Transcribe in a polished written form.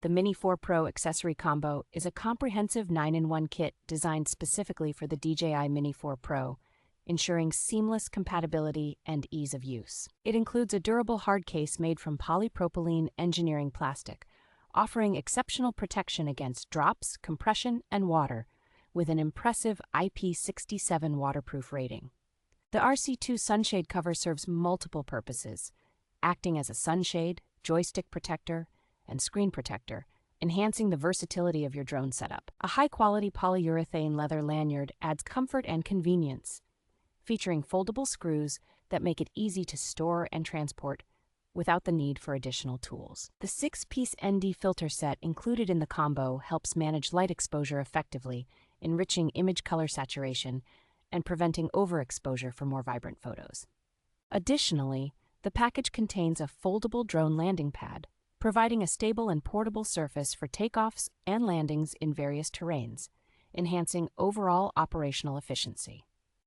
The Mini 4 Pro Accessory Combo is a comprehensive 9-in-1 kit designed specifically for the DJI Mini 4 Pro, ensuring seamless compatibility and ease of use. It includes a durable hard case made from polypropylene engineering plastic, offering exceptional protection against drops, compression, and water, with an impressive IP67 waterproof rating. The RC2 sunshade cover serves multiple purposes, acting as a sunshade, joystick protector, and screen protector, enhancing the versatility of your drone setup. A high-quality polyurethane leather lanyard adds comfort and convenience, featuring foldable screws that make it easy to store and transport without the need for additional tools. The 6-piece ND filter set included in the combo helps manage light exposure effectively, enriching image color saturation and preventing overexposure for more vibrant photos. Additionally, the package contains a foldable drone landing pad, providing a stable and portable surface for takeoffs and landings in various terrains, enhancing overall operational efficiency.